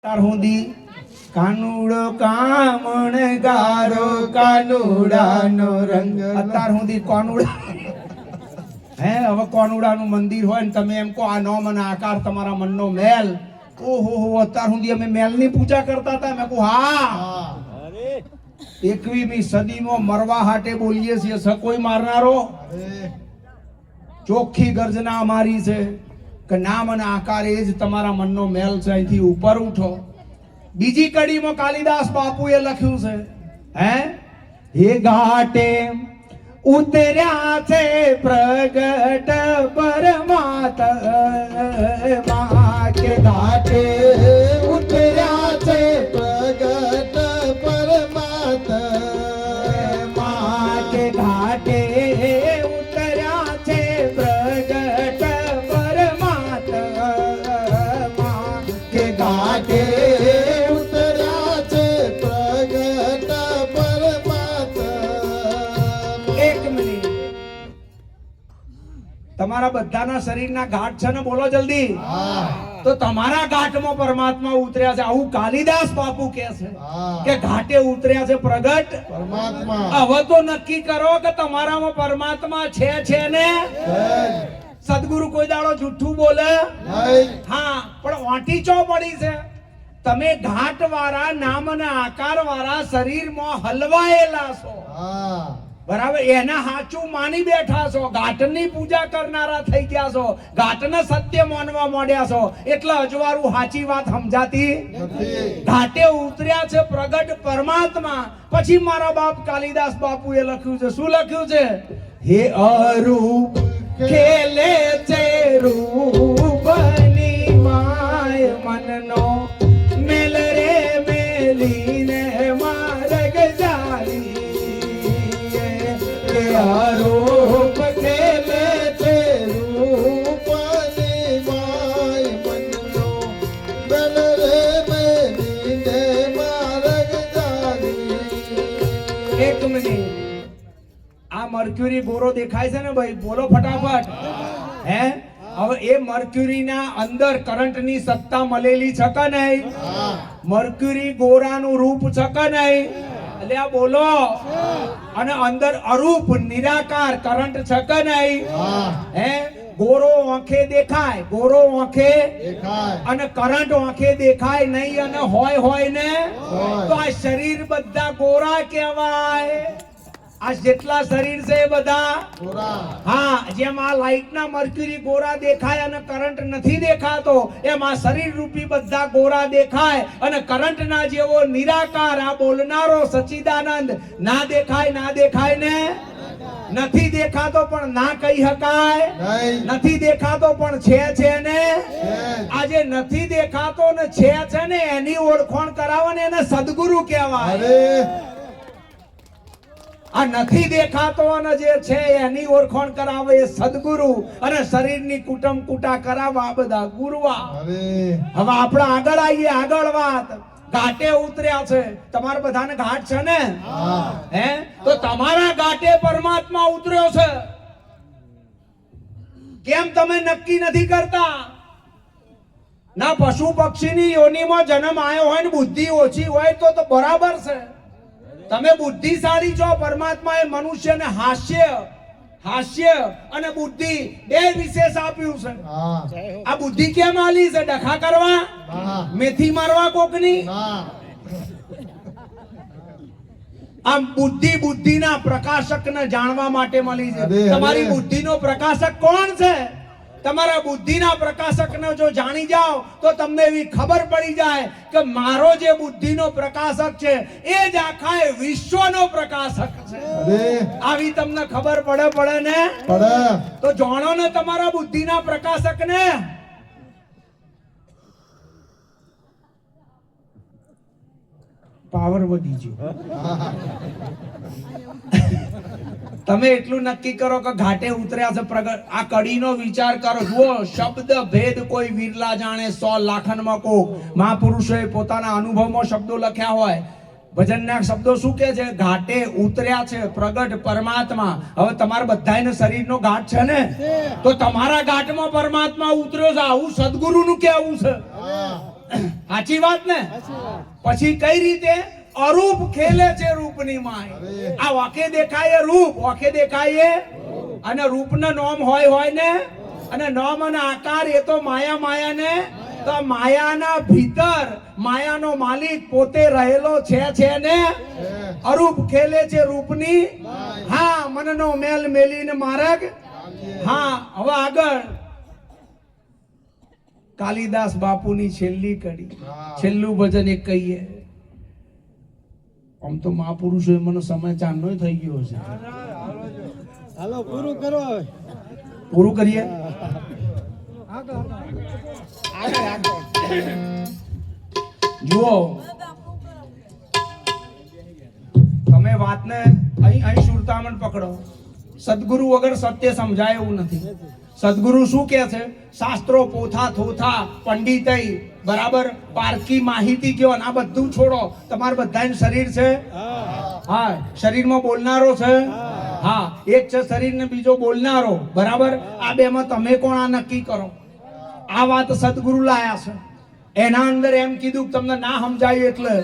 તારહુંદી કાનુડો કામણ ગારો કાનુડાનો રંગ અત્યાર સુધી કોનુડા હે હવે કોનુડાનું મંદિર હોય ને તમે એમ કહો આ નામ અને આકાર તમારા મનનો મેલ ઓહો હો અત્યાર સુધી અમે મેલની પૂજા કરતા હતા મેં કહું હા 21મી સદીમાં મરવા હાટે બોલીએ છીએ સકોઈ મારનારો ચોખ્ખી ગર્જના અમારી છે કે નામ અને આકાર એ જ તમારા મનનો મેલ છે અહીંથી ઉપર ઉઠો બીજી કડીમાં કાલિદાસ બાપુએ લખ્યું છે હે ઘાટે ઉતર્યા છે પ્રગટ પરમાત્મા કે ઘાટે ઉતર્યા છે પ્રગટ પરમાત્મા કે ઘાટે ઉતર્યા છે પ્રગટ પરમાત્મા કે ઘાટે તમારા બધાના શરીરના ઘાટ છે ને બોલો જલ્દી તો તમારા ઘાટમાં પરમાત્મા ઉતર્યા છે આવું કાલિદાસ બાપુ કહે છે કે ઘાટે ઉતર્યા છે પ્રગટ પરમાત્મા હવે તો નક્કી કરો કે તમારામાં પરમાત્મા છે ને સદગુરુ કોઈ દાડો જૂઠું બોલે હા પણ વાંટી ચો પડી છે તમે ઘાટ વાળા નામ અને આકાર વાળા શરીરમાં હલવાયેલા છો બરાબર એના હાચું માની બેઠા છો ઘાટની પૂજા કરનારા થઈ ગયા છો ઘાટને સત્ય માનવા માંડ્યા છો એટલે અજવાળું સાચી વાત સમજાતી ઘાટે ઉતર્યા છે પ્રગટ પરમાત્મા પછી મારા બાપ કાલિદાસ બાપુએ લખ્યું છે શું લખ્યું છે હે અરૂપ ખેલે છે રૂપની માય મનનો મેલ રે મેલીને માર્ગ જાળી રૂપ ખેલે છે રૂપની માય મનનો મેલ રે મેલીને માર્ગ જાળી એક મિનિટ આ મર્ક્યુરી ગોરો દેખાય છે ને ભાઈ બોલો ફટાફટ હે હવે એ મર્ક્યુરીના અંદર કરંટની સત્તા મળેલી છે કે નહીં મર્ક્યુરી ગોરાનું રૂપ છે કે નહીં એટલે આ બોલો અને અંદર અરૂપ નિરાકાર કરંટ છે કે નહીં હે ગોરો આંખે દેખાય ગોરો આંખે અને કરંટ આંખે દેખાય નહીં અને હોય ને તો આ શરીર બધા ગોરા કહેવાય આ જેટલા શરીર છે એ બધા હા જેમ આ લાઈટ ના મર્ક્યુરી ગોરા દેખાય અને કરંટ નથી દેખાતો એમ આ શરીર રૂપી બધા ગોરા દેખાય અને કરંટ ના જેવો નિરાકાર આ બોલનારો સચ્ચિદાનંદ ના દેખાય ને નથી દેખાતો પણ ના કહી શકાય નથી દેખાતો પણ છે ને આજે નથી દેખાતો ને છે ને એની ઓળખાણ કરાવો ને એને સદગુરુ કહેવાય આ નથી દેખાતો અને જે છે એની ઓળખાણ કરાવે એ સદગુરુ અને શરીરની કુટુંબ કુટા કરાવવા બધા ગુરુવા હવે આપણે આગળ આવીએ આગળ વાત ઘાટે ઉતર્યા છે તમારા બધાને ઘાટ છે ને હે તો તમારા ઘાટે પરમાત્મા ઉતર્યો છે કેમ તમે નક્કી નથી કરતા ના પશુ પક્ષીની યોનિમાં જન્મ આવ્યો હોય ને બુદ્ધિ ઓછી હોય તો બરાબર છે તમે બુદ્ધિશાળી છો પરમાત્મા એ મનુષ્યને હાસ્ય અને બુદ્ધિ બે વિશેષ આપ્યું છે આ બુદ્ધિ કેમ આલી છે ડખા કરવા મેથી મારવા કોકની આમ બુદ્ધિના પ્રકાશકને જાણવા માટે મળી છે તમારી બુદ્ધિનો પ્રકાશક કોણ છે તમારા બુદ્ધિના પ્રકાશકને જો જાણી જાઓ તો તમને એવી ખબર પડી જાય કે મારો જે બુદ્ધિનો પ્રકાશક છે એ જ આખા વિશ્વનો પ્રકાશક છે આવી તમને ખબર પડે ને તો જાણો ને તમારા બુદ્ધિના પ્રકાશકને પાવર વધી ગયો તમે એટલું નક્કી કરો કે ઘાટે ઉતર્યા છે પ્રગટ આ કડીનો વિચાર કરો જુઓ શબ્દ ભેદ કોઈ વિરલા જાણે 100 લાખનમાં કોક મહાપુરુષોએ પોતાના અનુભવમાં શબ્દો લખ્યા હોય ભજનના શબ્દો શું કહે છે ઘાટે ઉતર્યા છે પ્રગટ પરમાત્મા હવે તમારા બધાયના શરીરનો ઘાટ છે ને તો તમારા ઘાટમાં પરમાત્મા ઉતર્યો છે આવું સદગુરુનું કહેવું છે સાચી વાત ને? પછી કઈ રીતે અરૂપ ખેલે છે રૂપની માય. આ વાકે દેખાય રૂપ, વાકે દેખાય અને રૂપના નામ હોય ને, અને નામ અને આકાર એ તો માયા ને. તો માયાના ભીતર માયાનો માલિક પોતે રહેલો છે ને અરૂપ ખેલે છે રૂપની. હા, મનનો મેલ મેલીને માર્ગ. હા, હવે આગળ કાલિદાસ બાપુની છેલ્લી કડી, છેલ્લું ભજન એક કહીએ. આમ તો મહાપુરુષો મને સમય ચાંદનો થઈ ગયો છે. હાલો પૂરું કરો હવે. પૂરું કરીએ. જુઓ, તમે વાતને અહીં સુરતામણ પકડો. સદગુરુ વગર સત્ય સમજાય એવું નથી. સદગુરુ શું કે છે? શાસ્ત્રો પોથા થોથા પંડિતય બરાબર પારકી માહિતી કયો, આ બધું છોડો. તમારે બધાનું શરીર છે. હા, શરીરમાં બોલનારો છે. હા, એક છે શરીર ને બીજો બોલનારો. બરાબર, આ બેમાં તમે કોણ આ નક્કી કરો. આ વાત સદગુરુ લાયા છે. એના અંદર એમ કીધું કે તમને ના સમજાયું એટલે